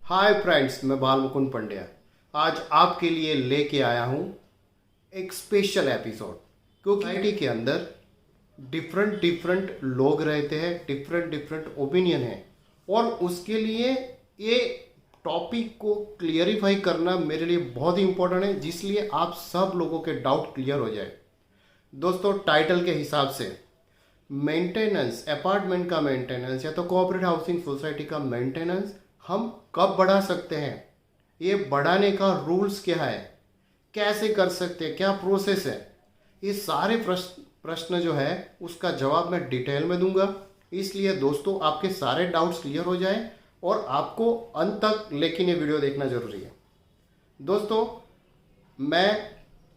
Hi friends, मैं बाल मुकुंद पंड्या आज आपके लिए लेके आया हूँ एक स्पेशल एपिसोड। क्योंकि सोसाइटी के अंदर डिफरेंट डिफरेंट लोग रहते हैं, डिफरेंट डिफरेंट ओपिनियन है और उसके लिए ये टॉपिक को क्लियरिफाई करना मेरे लिए बहुत ही इंपॉर्टेंट है, जिसलिए आप सब लोगों के डाउट क्लियर हो जाए। दोस्तों, टाइटल के हिसाब से मेंटेनेंस, अपार्टमेंट का मेंटेनेंस या तो कोऑपरेटिव हाउसिंग सोसाइटी का मेंटेनेंस हम कब बढ़ा सकते हैं, ये बढ़ाने का रूल्स क्या है, कैसे कर सकते हैं, क्या प्रोसेस है, ये सारे प्रश्न जो है उसका जवाब मैं डिटेल में दूंगा। इसलिए दोस्तों, आपके सारे डाउट्स क्लियर हो जाए और आपको अंत तक लेकिन ये वीडियो देखना जरूरी है। दोस्तों, मैं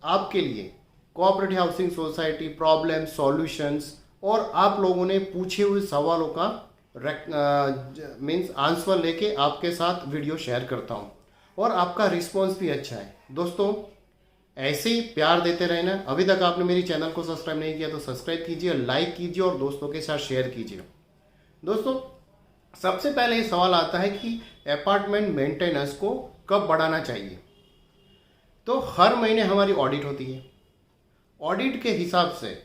आपके लिए cooperative housing society problem solutions और आप लोगों ने पूछे हुए सवालों का मीन्स आंसर लेके आपके साथ वीडियो शेयर करता हूँ और आपका रिस्पॉन्स भी अच्छा है। दोस्तों, ऐसे ही प्यार देते रहना। अभी तक आपने मेरी चैनल को सब्सक्राइब नहीं किया तो सब्सक्राइब कीजिए, लाइक कीजिए और दोस्तों के साथ शेयर कीजिए। दोस्तों, सबसे पहले ये सवाल आता है कि अपार्टमेंट मेंटेनेंस को कब बढ़ाना चाहिए। तो हर महीने हमारी ऑडिट होती है। ऑडिट के हिसाब से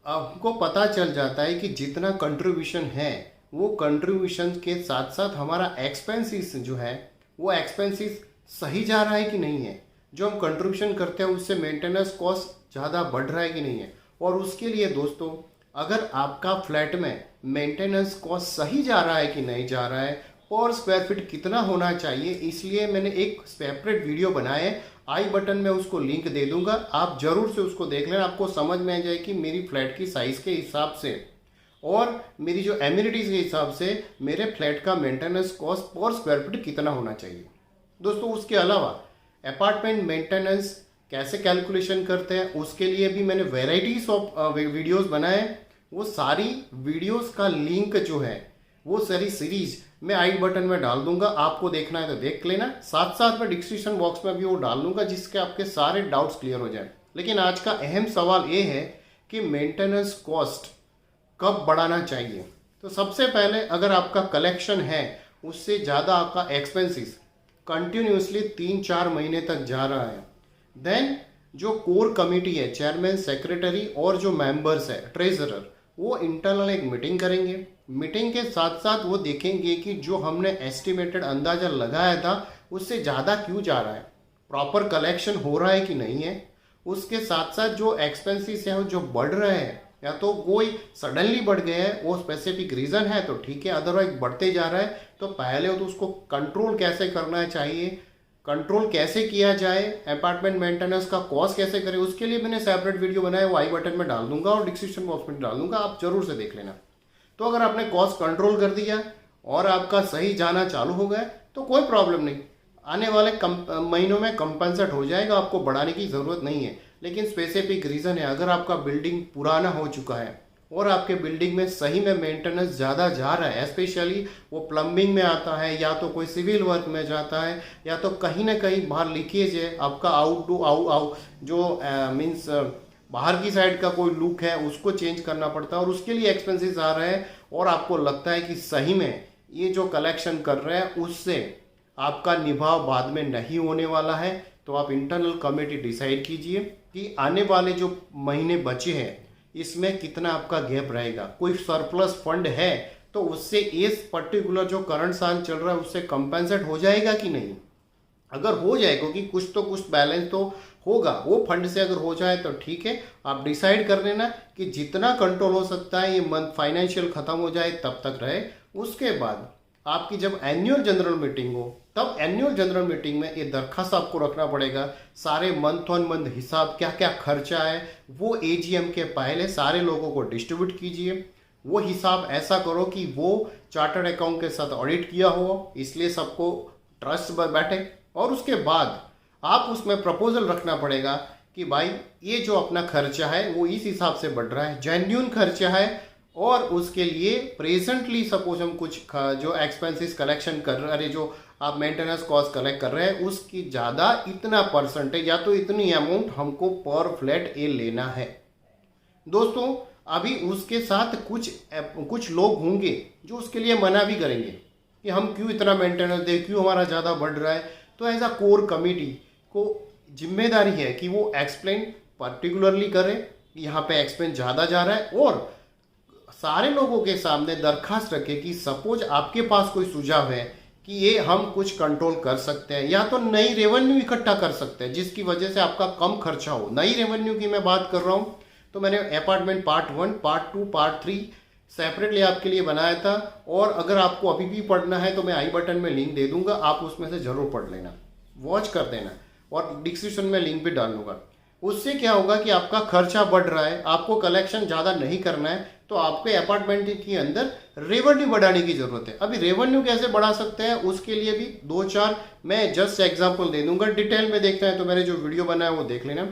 आपको पता चल जाता है कि जितना कंट्रीब्यूशन है वो कंट्रीब्यूशन के साथ साथ हमारा एक्सपेंसेस जो है वो एक्सपेंसेस सही जा रहा है कि नहीं है। जो हम कंट्रीब्यूशन करते हैं उससे मेंटेनेंस कॉस्ट ज़्यादा बढ़ रहा है कि नहीं है। और उसके लिए दोस्तों, अगर आपका फ्लैट में मेंटेनेंस कॉस्ट सही जा रहा है कि नहीं जा रहा है और स्क्वायर फीट कितना होना चाहिए, इसलिए मैंने एक सेपरेट वीडियो बनाया है। आई बटन में उसको लिंक दे दूंगा, आप जरूर से उसको देख लेना। आपको समझ में आ जाए कि मेरी फ्लैट की साइज़ के हिसाब से और मेरी जो एमिनिटीज़ के हिसाब से मेरे फ्लैट का maintenance cost per square feet कितना होना चाहिए। दोस्तों, उसके अलावा अपार्टमेंट मेंटेनेंस कैसे कैलकुलेशन करते हैं उसके लिए भी मैंने वेराइटीज ऑफ वीडियोस बनाए। वो सारी वीडियोस का लिंक जो है वो सारी सीरीज मैं आई बटन में डाल दूंगा। आपको देखना है तो देख लेना, साथ साथ में डिस्क्रिप्शन बॉक्स में भी वो डाल दूंगा जिसके आपके सारे डाउट्स क्लियर हो जाए। लेकिन आज का अहम सवाल ये है कि मेंटेनेंस कॉस्ट कब बढ़ाना चाहिए। तो सबसे पहले, अगर आपका कलेक्शन है उससे ज़्यादा आपका एक्सपेंसेस कंटिन्यूसली 3-4 महीने तक जा रहा है, देन जो कोर कमेटी है, चेयरमैन, सेक्रेटरी और जो मेंबर्स है, ट्रेजरर, वो इंटरनल एक मीटिंग करेंगे। मीटिंग के साथ साथ वो देखेंगे कि जो हमने एस्टिमेटेड अंदाज़ा लगाया था उससे ज़्यादा क्यों जा रहा है, प्रॉपर कलेक्शन हो रहा है कि नहीं है। उसके साथ साथ जो एक्सपेंसेस हैं जो बढ़ रहे हैं, या तो कोई सडनली बढ़ गए हैं, वो स्पेसिफिक रीज़न है तो ठीक है, अदरवाइज बढ़ते जा रहा है तो पहले तो उसको कंट्रोल कैसे करना चाहिए, कंट्रोल कैसे किया जाए, अपार्टमेंट मेंटेनेंस का कॉस्ट कैसे करें, उसके लिए मैंने सेपरेट वीडियो बनाया, वो आई बटन में डाल दूंगा और डिस्क्रिप्शन बॉक्स में डाल दूंगा, आप जरूर से देख लेना। तो अगर आपने कॉस्ट कंट्रोल कर दिया और आपका सही जाना चालू हो गया तो कोई प्रॉब्लम नहीं, आने वाले महीनों में कंपनसेट हो जाएगा, आपको बढ़ाने की ज़रूरत नहीं है। लेकिन स्पेसिफिक रीज़न है, अगर आपका बिल्डिंग पुराना हो चुका है और आपके बिल्डिंग में सही में मेंटेनेंस ज़्यादा जा रहा है, स्पेशली वो प्लम्बिंग में आता है या तो कोई सिविल वर्क में जाता है या तो कहीं ना कहीं बाहर लीकेज है, आपका जो मीन्स बाहर की साइड का कोई लुक है उसको चेंज करना पड़ता है और उसके लिए एक्सपेंसेस आ रहे हैं और आपको लगता है कि सही में ये जो कलेक्शन कर रहे हैं उससे आपका निभाव बाद में नहीं होने वाला है, तो आप इंटरनल कमेटी डिसाइड कीजिए कि आने वाले जो महीने बचे हैं इसमें कितना आपका गैप रहेगा। कोई सरप्लस फंड है तो उससे इस पर्टिकुलर जो करंट साल चल रहा है उससे कंपेंसेट हो जाएगा कि नहीं। अगर हो जाए, क्योंकि कुछ बैलेंस तो होगा, वो फंड से अगर हो जाए तो ठीक है, आप डिसाइड कर लेना कि जितना कंट्रोल हो सकता है ये मंथ फाइनेंशियल खत्म हो जाए तब तक रहे। उसके बाद आपकी जब एनुअल जनरल मीटिंग हो तब एनुअल जनरल मीटिंग में ये दरखास्त आपको रखना पड़ेगा, सारे मंथ ऑन मंथ हिसाब क्या क्या खर्चा है वो एजीएम के पहले सारे लोगों को डिस्ट्रीब्यूट कीजिए। वो हिसाब ऐसा करो कि वो चार्टर्ड अकाउंट के साथ ऑडिट किया हो, इसलिए सबको ट्रस्ट बैठे। और उसके बाद आप उसमें प्रपोजल रखना पड़ेगा कि भाई ये जो अपना खर्चा है वो इस हिसाब से बढ़ रहा है, जेन्युइन खर्चा है और उसके लिए प्रेजेंटली सपोज हम कुछ जो एक्सपेंसेस कलेक्शन कर रहे, अरे जो आप मेंटेनेंस कॉस्ट कलेक्ट कर रहे हैं उसकी ज़्यादा इतना परसेंटेज या तो इतनी अमाउंट हमको पर फ्लैट ए लेना है। दोस्तों, अभी उसके साथ कुछ लोग होंगे जो उसके लिए मना भी करेंगे कि हम क्यों इतना मेंटेनेंस दें, क्यों हमारा ज़्यादा बढ़ रहा है। तो एज अ कोर कमिटी को जिम्मेदारी है कि वो एक्सप्लेन पर्टिकुलरली करे कि यहाँ पे एक्सपेंस ज़्यादा जा रहा है, और सारे लोगों के सामने दरखास्त रखे कि सपोज आपके पास कोई सुझाव है कि ये हम कुछ कंट्रोल कर सकते हैं, या तो नई रेवेन्यू इकट्ठा कर सकते हैं जिसकी वजह से आपका कम खर्चा हो। नई रेवेन्यू की मैं बात कर रहा हूँ, तो मैंने apartment part 1, part 2, part 3 separately आपके लिए बनाया था, और अगर आपको अभी भी पढ़ना है तो मैं आई बटन में लिंक दे दूंगा, आप उसमें से ज़रूर पढ़ लेना, वॉच कर देना, और डिस्क्रिप्शन में लिंक भी डाल दूंगा। उससे क्या होगा कि आपका खर्चा बढ़ रहा है, आपको कलेक्शन ज़्यादा नहीं करना है, तो आपको अपार्टमेंट के अंदर रेवेन्यू बढ़ाने की ज़रूरत है। अभी रेवेन्यू कैसे बढ़ा सकते हैं, उसके लिए भी 2-4 मैं जस्ट एग्जांपल दे दूंगा। डिटेल में देखना है तो मैंने जो वीडियो बनाया वो देख लेना।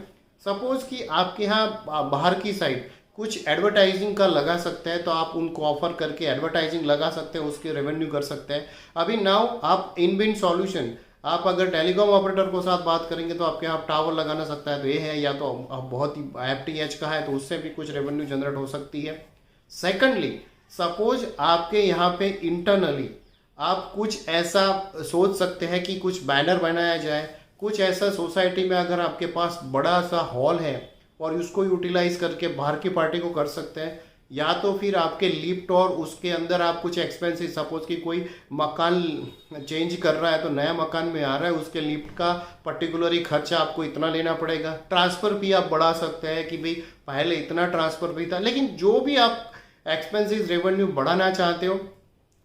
सपोज कि आपके यहाँ बाहर की साइड कुछ एडवर्टाइजिंग का लगा सकते हैं, तो आप उनको ऑफर करके एडवर्टाइजिंग लगा सकते हैं, उसके रेवेन्यू कर सकते हैं। अभी नाउ आप इनबिल्ट सॉल्यूशन, आप अगर टेलीकॉम ऑपरेटर को साथ बात करेंगे तो आपके यहाँ टावर लगाना सकता है, तो ये है, या तो आप बहुत ही FTH का है तो उससे भी कुछ रेवेन्यू जनरेट हो सकती है। सेकंडली, सपोज आपके यहाँ पे इंटरनली आप कुछ ऐसा सोच सकते हैं कि कुछ बैनर बनाया जाए, कुछ ऐसा सोसाइटी में अगर आपके पास बड़ा सा हॉल है और उसको यूटिलाइज करके बाहर की पार्टी को कर सकते हैं, या तो फिर आपके लिफ्ट और उसके अंदर आप कुछ एक्सपेंसिव, सपोज कि कोई मकान चेंज कर रहा है तो नया मकान में आ रहा है, उसके लिफ्ट का पर्टिकुलरली खर्चा आपको इतना लेना पड़ेगा। ट्रांसफ़र भी आप बढ़ा सकते हैं कि भाई पहले इतना ट्रांसफ़र भी था, लेकिन जो भी आप एक्सपेंसिव रेवेन्यू बढ़ाना चाहते हो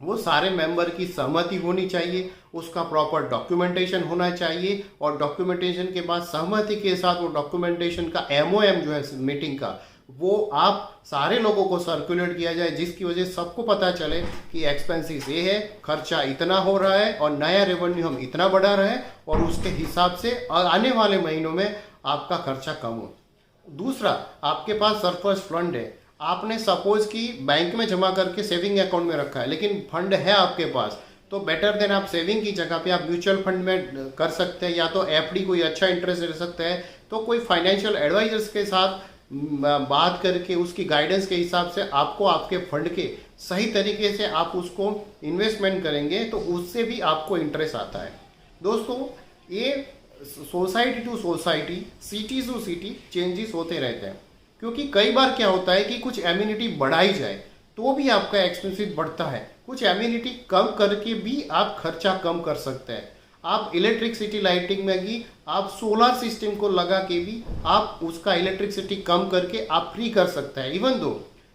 वो सारे मेंबर की सहमति होनी चाहिए, उसका प्रॉपर डॉक्यूमेंटेशन होना चाहिए, और डॉक्यूमेंटेशन के बाद सहमति के साथ वो डॉक्यूमेंटेशन का MOM जो है मीटिंग का, वो आप सारे लोगों को सर्कुलेट किया जाए, जिसकी वजह से सबको पता चले कि एक्सपेंसिस ये है, खर्चा इतना हो रहा है और नया रेवेन्यू हम इतना बढ़ा रहे हैं, और उसके हिसाब से आने वाले महीनों में आपका खर्चा कम हो। दूसरा, आपके पास सरप्लस फंड है, आपने सपोज कि बैंक में जमा करके सेविंग अकाउंट में रखा है, लेकिन फंड है आपके पास, तो बेटर देन आप सेविंग की जगह पे आप म्यूचुअल फंड में कर सकते हैं, या तो FD कोई अच्छा इंटरेस्ट दे सकते हैं, तो कोई फाइनेंशियल एडवाइजर्स के साथ बात करके उसकी गाइडेंस के हिसाब से आपको आपके फंड के सही तरीके से आप उसको इन्वेस्टमेंट करेंगे तो उससे भी आपको इंटरेस्ट आता है। दोस्तों, ये society to society, city to city changes होते रहते हैं, क्योंकि कई बार क्या होता है कि कुछ एम्यूनिटी बढ़ाई जाए तो भी आपका एक्सपेंसिव बढ़ता है, कुछ एम्यूनिटी कम करके भी आप खर्चा कम कर सकते हैं। आप इलेक्ट्रिसिटी लाइटिंग में भी आप सोलर सिस्टम को लगा के भी आप उसका इलेक्ट्रिसिटी कम करके आप फ्री कर सकते हैं। इवन दो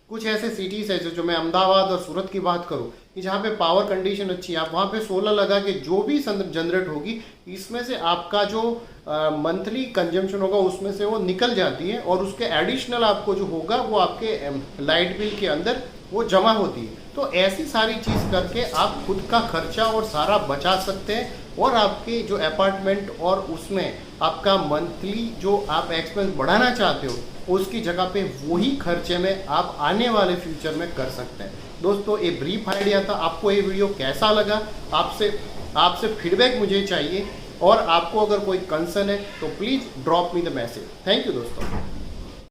कुछ ऐसे सिटीज़ है जो मैं अहमदाबाद और सूरत की बात करूं कि जहाँ पे पावर कंडीशन अच्छी है, आप वहाँ पे सोलर लगा के जो भी जनरेट होगी इसमें से आपका जो मंथली कंजम्पशन होगा उसमें से वो निकल जाती है, और उसके एडिशनल आपको जो होगा वो आपके लाइट बिल के अंदर वो जमा होती है। तो ऐसी सारी चीज़ करके आप खुद का खर्चा और सारा बचा सकते हैं, और आपके जो अपार्टमेंट और उसमें आपका मंथली जो आप एक्सपेंस बढ़ाना चाहते हो उसकी जगह पे वही खर्चे में आप आने वाले फ्यूचर में कर सकते हैं। दोस्तों, ये ब्रीफ आइडिया था। आपको ये वीडियो कैसा लगा, आपसे फीडबैक मुझे चाहिए, और आपको अगर कोई कंसर्न है तो please drop me the message. Thank you दोस्तों।